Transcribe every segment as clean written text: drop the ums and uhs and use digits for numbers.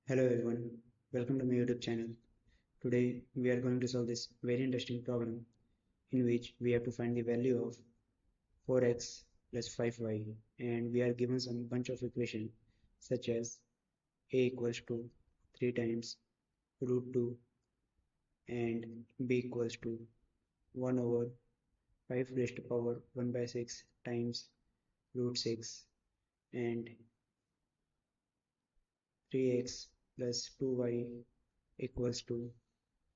Hello everyone, welcome to my YouTube channel. Today we are going to solve this very interesting problem in which we have to find the value of 4x plus 5y, and we are given some bunch of equation such as a equals to 3 times root 2 and b equals to 1 over 5 raised to power 1 by 6 times root 6 and 3x plus 2y equals to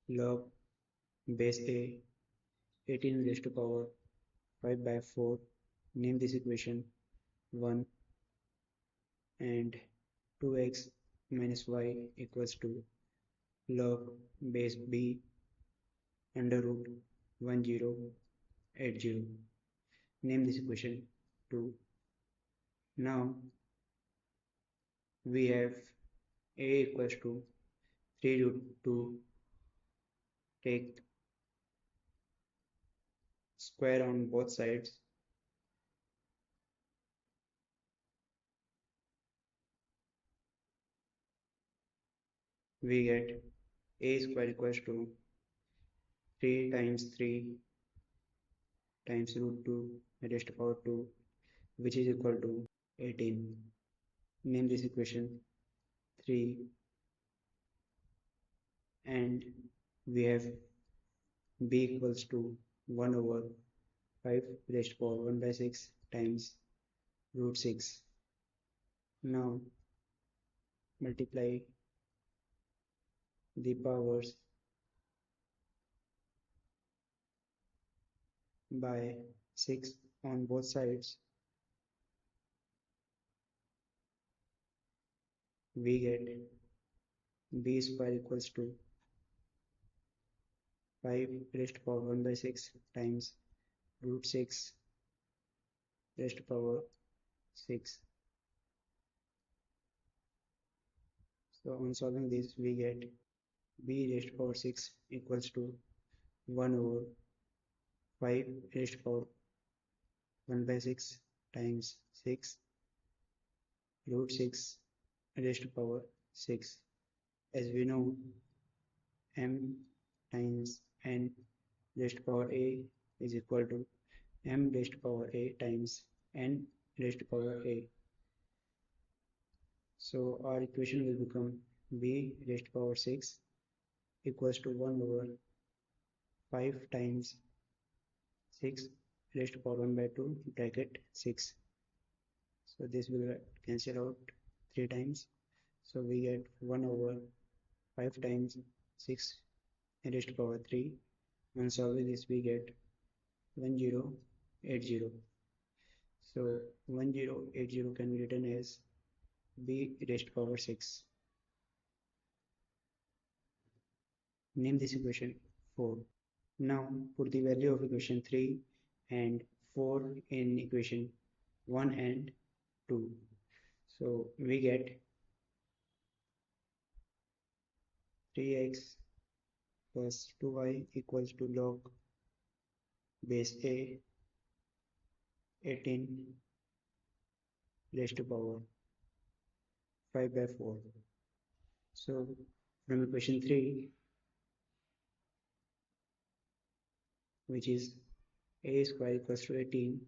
log base a 18 raised to power 5 by 4. Name this equation 1, and 2x minus y equals to log base b under root 1080. Name this equation 2. Now we have a equals to 3 root 2. Take square on both sides. We get a square equals to 3 times 3 times root 2 raised to power 2, which is equal to 18. Name this equation 3, and we have b equals to 1 over 5 raised to power 1 by 6 times root 6. Now multiply the powers by 6 on both sides. We get b square equals to 5 raised to power 1 by 6 times root 6 raised to power 6. So on solving this, we get b raised to power 6 equals to 1 over 5 raised to power 1 by 6 times 6 root 6 raised to power 6. As we know, m times n raised to power a is equal to m raised to power a times n raised to power a. So our equation will become b raised to power 6 equals to 1 over 5 times 6 raised to power 1 by 2 bracket 6. So this will cancel out 3 times. So we get 1 over 5 times 6 raised to power 3. On solving this, we get 1080. So 1080 can be written as b raised to power 6. Name this equation 4. Now put the value of equation 3 and 4 in equation 1 and 2. So we get 3x plus 2y equals to log base a 18 raised to power 5 by 4. So from equation 3, which is a square equals to 18,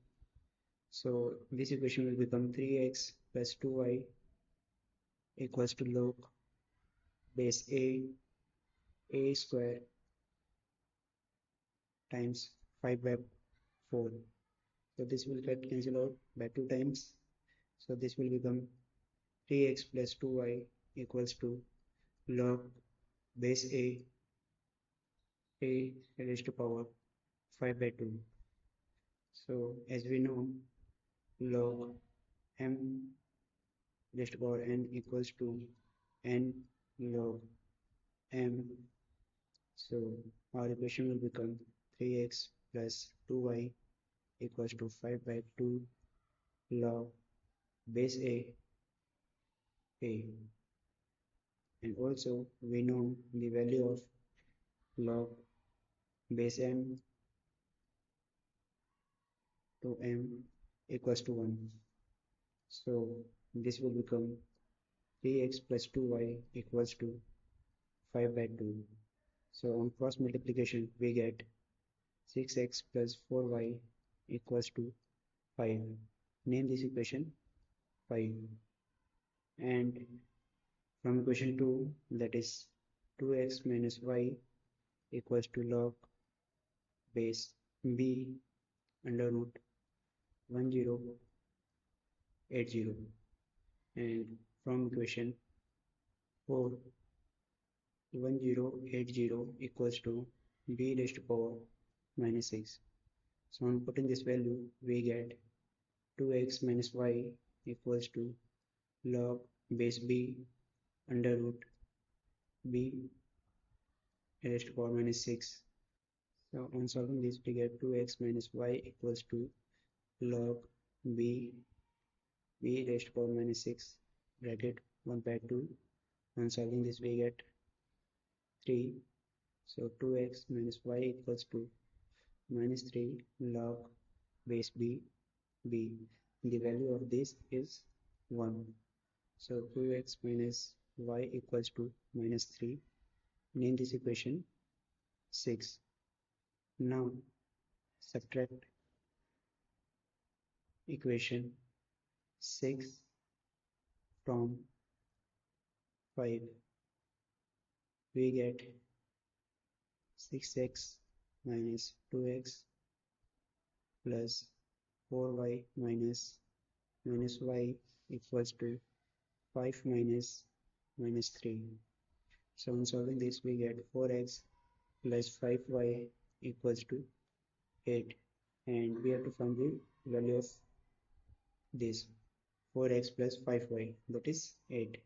so this equation will become 3x plus 2y equals to log base a square times 5 by 4. So this will get cancelled out by 2 times. So this will become 3x plus 2y equals to log base a raised to power 5 by 2. So as we know, log m raised to power n equals to n log m. So our equation will become 3x plus 2y equals to 5 by 2 log base a. And also we know the value of log base m to m equals to 1. So this will become 3x plus 2y equals to 5 by 2. So on cross multiplication we get 6x plus 4y equals to 5. Name this equation 5. And from equation 2, that is 2x minus y equals to log base b under root 1080. And from equation 4, 1080 equals to b raised to power minus 6. So on putting this value, we get 2x minus y equals to log base b under root b raised to power minus 6. So on solving this, we get 2x minus y equals to log b raised to power minus 6 bracket 1 by 2. On solving this, we get 3. So 2x minus y equals to minus 3 log base b. The value of this is 1. So 2x minus y equals to minus 3. Name this equation 6. Now subtract equation 6 from 5. We get 6x minus 2x plus 4y minus y equals to 5 minus 3. So on solving this, we get 4x plus 5y equals to 8. And we have to find the value of this 4x plus 5y, that is 8.